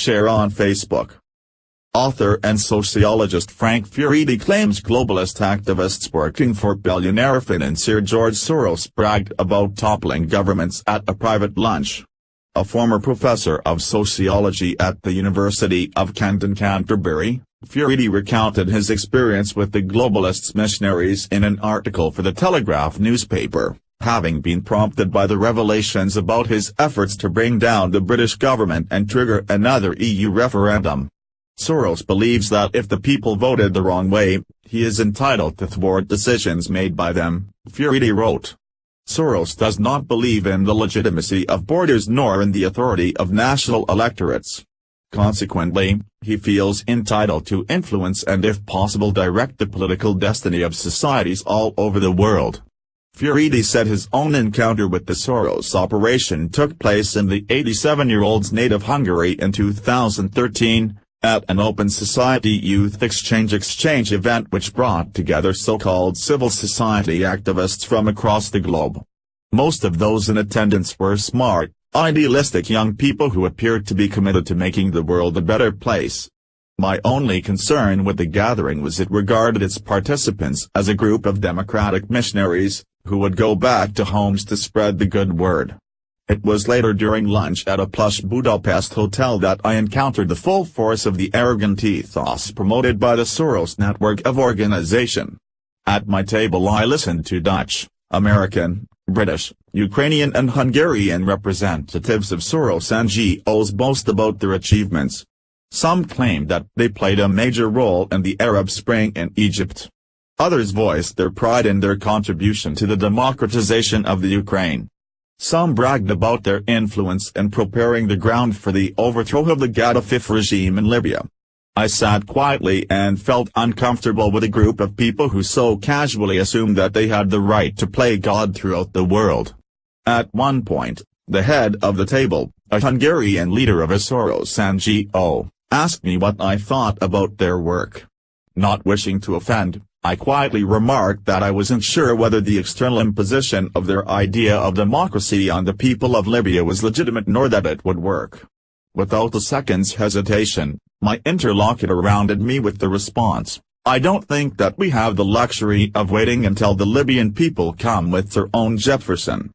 Share on Facebook. Author and sociologist Frank Furedi claims globalist activists working for billionaire financier George Soros bragged about toppling governments at a private lunch. A former professor of sociology at the University of Kent in Canterbury, Furedi recounted his experience with the globalist missionaries in an article for the Telegraph newspaper, having been prompted by the revelations about his efforts to bring down the British government and trigger another EU referendum. Soros believes that if the people voted the wrong way, he is entitled to thwart decisions made by them, Furedi wrote. Soros does not believe in the legitimacy of borders nor in the authority of national electorates. Consequently, he feels entitled to influence and if possible direct the political destiny of societies all over the world. Furedi said his own encounter with the Soros operation took place in the 87-year-old's native Hungary in 2013, at an Open Society Youth Exchange event which brought together so-called civil society activists from across the globe. Most of those in attendance were smart, idealistic young people who appeared to be committed to making the world a better place. My only concern with the gathering was it regarded its participants as a group of democratic missionaries, who would go back to homes to spread the good word. It was later during lunch at a plush Budapest hotel that I encountered the full force of the arrogant ethos promoted by the Soros network of organization. At my table I listened to Dutch, American, British, Ukrainian and Hungarian representatives of Soros NGOs boast about their achievements. Some claimed that they played a major role in the Arab Spring in Egypt. Others voiced their pride in their contribution to the democratization of the Ukraine. Some bragged about their influence in preparing the ground for the overthrow of the Gaddafi regime in Libya. I sat quietly and felt uncomfortable with a group of people who so casually assumed that they had the right to play God throughout the world. At one point, the head of the table, a Hungarian leader of a Soros NGO, asked me what I thought about their work. Not wishing to offend, I quietly remarked that I wasn't sure whether the external imposition of their idea of democracy on the people of Libya was legitimate nor that it would work. Without a second's hesitation, my interlocutor rounded me with the response, "I don't think that we have the luxury of waiting until the Libyan people come with their own Jefferson."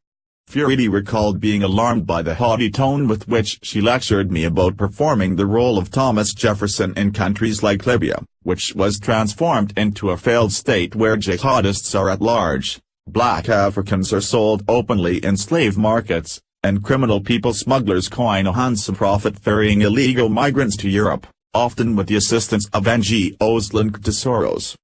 Furedi recalled being alarmed by the haughty tone with which she lectured me about performing the role of Thomas Jefferson in countries like Libya, which was transformed into a failed state where jihadists are at large, black Africans are sold openly in slave markets, and criminal people smugglers coin a handsome profit ferrying illegal migrants to Europe, often with the assistance of NGOs linked to Soros.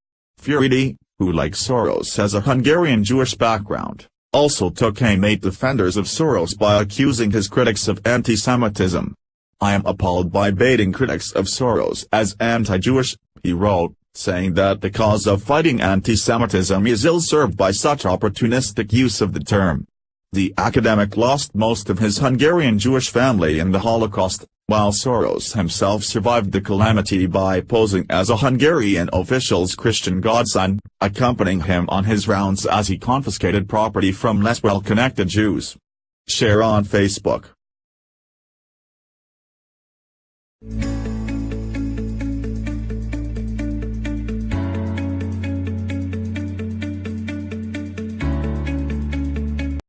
Furedi, who like Soros has a Hungarian Jewish background, also took aim at defenders of Soros by accusing his critics of anti-Semitism. "I am appalled by baiting critics of Soros as anti-Jewish," he wrote, saying that the cause of fighting anti-Semitism is ill-served by such opportunistic use of the term. The academic lost most of his Hungarian Jewish family in the Holocaust, while Soros himself survived the calamity by posing as a Hungarian official's Christian godson, accompanying him on his rounds as he confiscated property from less well-connected Jews. Share on Facebook.